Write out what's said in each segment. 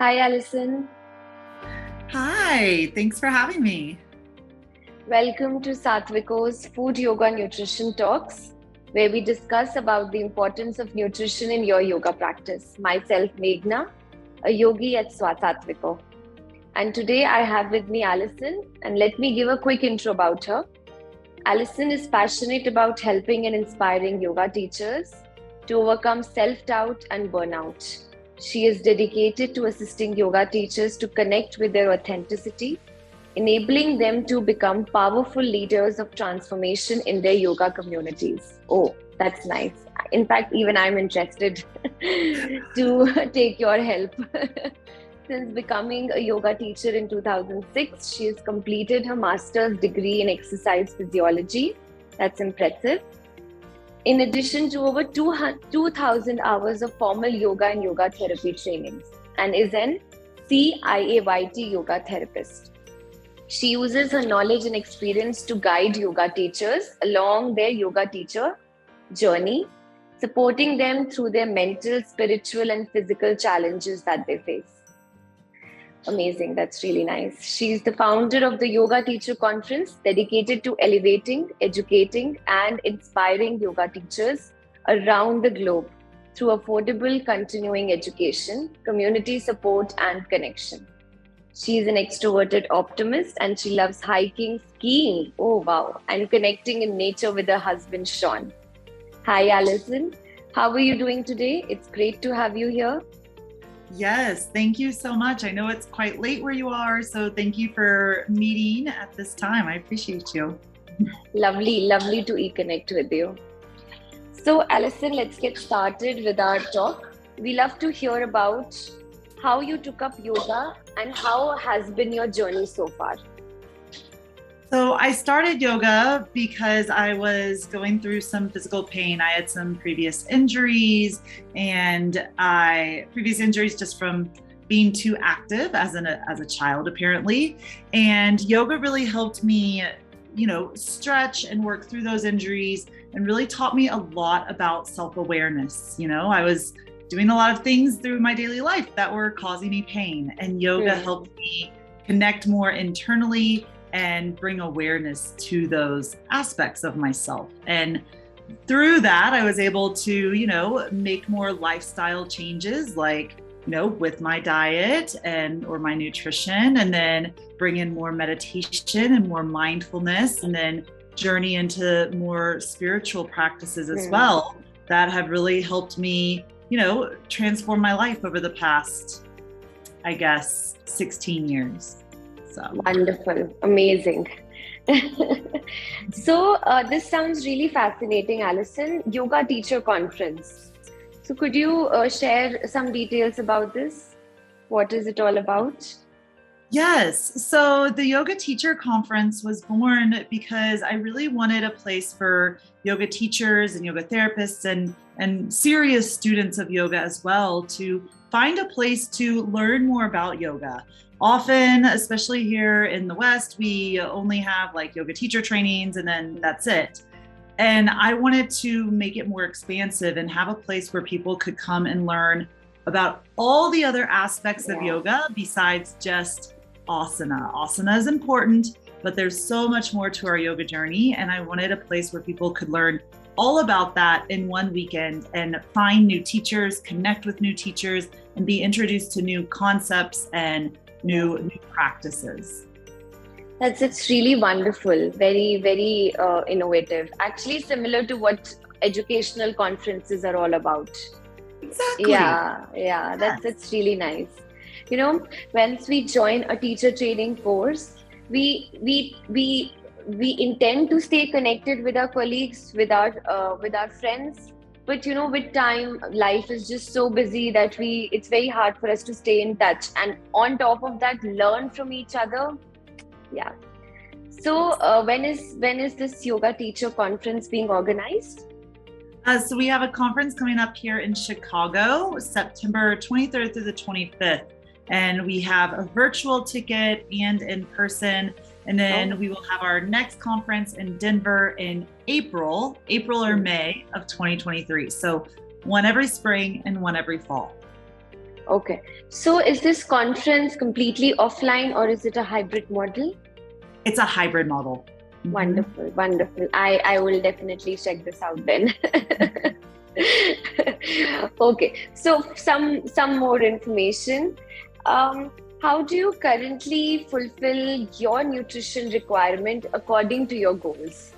Hi, Allison. Hi, thanks for having me. Welcome to Sattviko's FoodYoga Nutrition Talks, where we discuss about the importance of nutrition in your yoga practice. Myself, Meghna, a yogi at Sattviko. And today I have with me Allison, and let me give a quick intro about her. Allison is passionate about helping and inspiring yoga teachers to overcome self-doubt and burnout. She is dedicated to assisting yoga teachers to connect with their authenticity, enabling them to become powerful leaders of transformation in their yoga communities. Oh, that's nice. In fact, even I'm interested to take your help. Since becoming a yoga teacher in 2006, she has completed her master's degree in exercise physiology. That's impressive. In addition to over 2,000 hours of formal yoga and yoga therapy trainings, and is an CIAYT yoga therapist. She uses her knowledge and experience to guide yoga teachers along their yoga teacher journey, supporting them through their mental, spiritual, and physical challenges that they face. Amazing. That's really nice. She's the founder of the Yoga Teacher Conference, dedicated to elevating, educating, and inspiring yoga teachers around the globe through affordable continuing education, community support, and connection. She's an extroverted optimist and she loves hiking, skiing, oh wow, and connecting in nature with her husband, Sean. Hi, Allison. How are you doing today? It's great to have you here. Yes, thank you so much. I know it's quite late where you are, so thank you for meeting at this time. I appreciate you. Lovely, lovely to connect with you. So, Allison, let's get started with our talk. We love to hear about how you took up yoga and how has been your journey so far. So I started yoga because I was going through some physical pain. I had some previous injuries just from being too active as a child, apparently. And yoga really helped me, stretch and work through those injuries and really taught me a lot about self-awareness. I was doing a lot of things through my daily life that were causing me pain, and yoga helped me connect more internally and bring awareness to those aspects of myself. And through that, I was able to, make more lifestyle changes, like, with my diet or my nutrition, and then bring in more meditation and more mindfulness, and then journey into more spiritual practices as well that have really helped me, transform my life over the past, 16 years. So. Wonderful, amazing. So this sounds really fascinating, Allison. Yoga Teacher Conference. So could you share some details about this? What is it all about? Yes. So the Yoga Teacher Conference was born because I really wanted a place for yoga teachers and yoga therapists and serious students of yoga as well to find a place to learn more about yoga. Often, especially here in the West, we only have like yoga teacher trainings and then that's it. And I wanted to make it more expansive and have a place where people could come and learn about all the other aspects of yoga besides just asana. Asana is important, but there's so much more to our yoga journey. And I wanted a place where people could learn all about that in one weekend and find new teachers, connect with new teachers, and be introduced to new concepts and new practices. It's really wonderful, very, very innovative. Actually, similar to what educational conferences are all about. Exactly. Yeah, that's really nice. Once we join a teacher training course, we intend to stay connected with our colleagues, with our friends. But with time, life is just so busy that it's very hard for us to stay in touch. And on top of that, learn from each other. Yeah. So when is this Yoga Teacher Conference being organized? So we have a conference coming up here in Chicago, September 23rd through the 25th. And we have a virtual ticket and in person. And then we will have our next conference in Denver in April or May of 2023. So one every spring and one every fall. Okay. So is this conference completely offline or is it a hybrid model? It's a hybrid model. Mm-hmm. Wonderful, wonderful. I will definitely check this out then. Okay. So some more information. How do you currently fulfill your nutrition requirement according to your goals?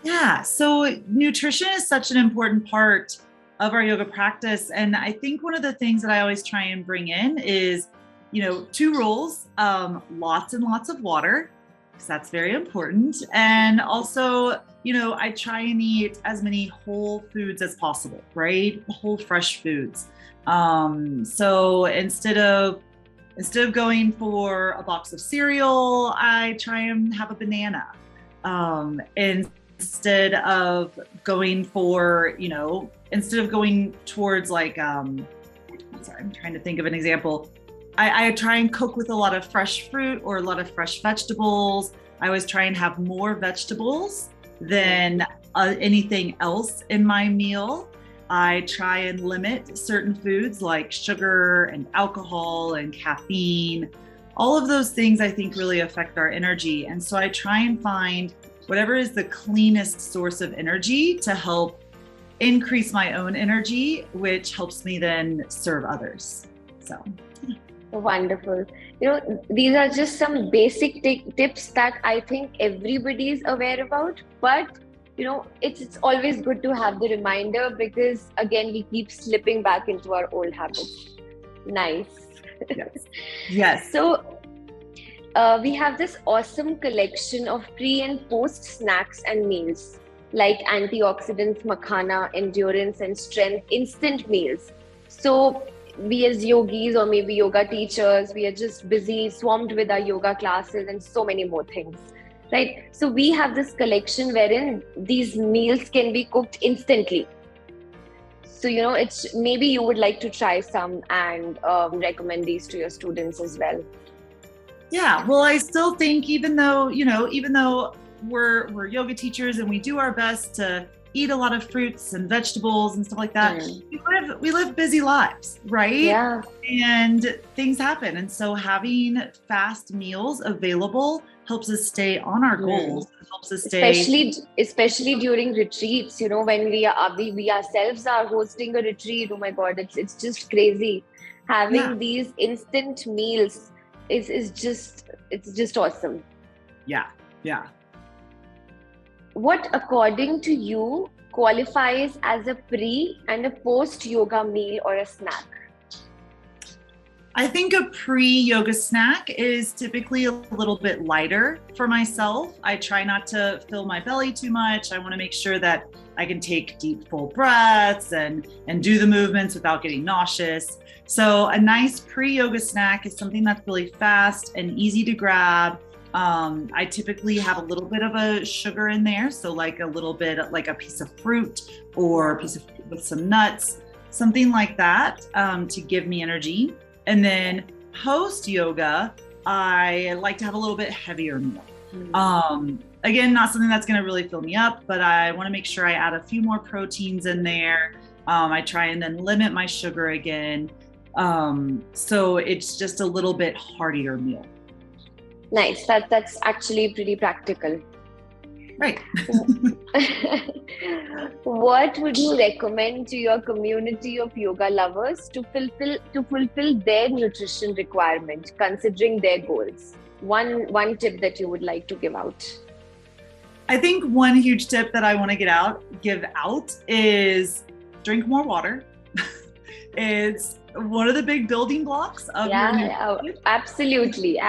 Yeah, so nutrition is such an important part of our yoga practice. And I think one of the things that I always try and bring in is, two rules, lots and lots of water, because that's very important. And also, I try and eat as many whole foods as possible, right? Whole fresh foods. So instead of going for a box of cereal, I try and have a banana. Instead of going towards like, I'm trying to think of an example. I try and cook with a lot of fresh fruit or a lot of fresh vegetables. I always try and have more vegetables than anything else in my meal. I try and limit certain foods like sugar and alcohol and caffeine. All of those things I think really affect our energy. And so I try and find whatever is the cleanest source of energy to help increase my own energy, which helps me then serve others. So wonderful. These are just some basic tips that I think everybody is aware about, but it's always good to have the reminder because again, we keep slipping back into our old habits. Nice. Yes. So we have this awesome collection of pre and post snacks and meals like antioxidants, makhana, endurance and strength, instant meals. So we as yogis or maybe yoga teachers, we are just busy, swamped with our yoga classes and so many more things, right? So we have this collection wherein these meals can be cooked instantly. So, it's maybe you would like to try some and recommend these to your students as well. Yeah, well, I still think even though we're yoga teachers and we do our best to eat a lot of fruits and vegetables and stuff like that, we live busy lives, right? Yeah. And things happen. And so having fast meals available helps us stay on our goals. It helps us stay. Especially during retreats, when we ourselves are hosting a retreat. Oh my God, it's just crazy. Having these instant meals is just awesome. Yeah. What, according to you, qualifies as a pre and a post yoga meal or a snack? I think a pre-yoga snack is typically a little bit lighter for myself. I try not to fill my belly too much. I want to make sure that I can take deep, full breaths and do the movements without getting nauseous. So a nice pre-yoga snack is something that's really fast and easy to grab. I typically have a little bit of a sugar in there. So like a little bit, like a piece of fruit or a piece of fruit with some nuts, something like that, to give me energy. And then post yoga, I like to have a little bit heavier meal. Again, not something that's going to really fill me up, but I want to make sure I add a few more proteins in there. I try and then limit my sugar again. So it's just a little bit heartier meal. Nice. That's actually pretty practical. Right. What would you recommend to your community of yoga lovers to fulfill their nutrition requirement, considering their goals? One tip that you would like to give out. I think one huge tip that I want to give out is drink more water. It's one of the big building blocks of your nutrition. Absolutely.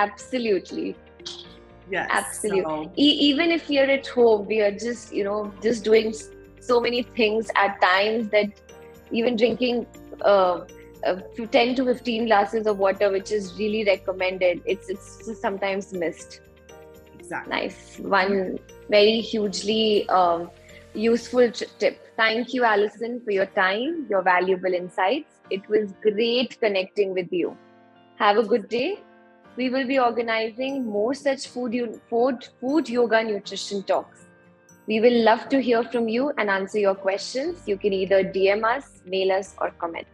Yes. Absolutely. So, even if you're at home, we are just doing so many things at times that even drinking 10 to 15 glasses of water, which is really recommended, it's sometimes missed. Exactly. Nice. One very hugely useful tip. Thank you, Allison, for your time, your valuable insights. It was great connecting with you. Have a good day. We will be organizing more such food yoga nutrition talks. We will love to hear from you and answer your questions. You can either DM us, mail us, or comment.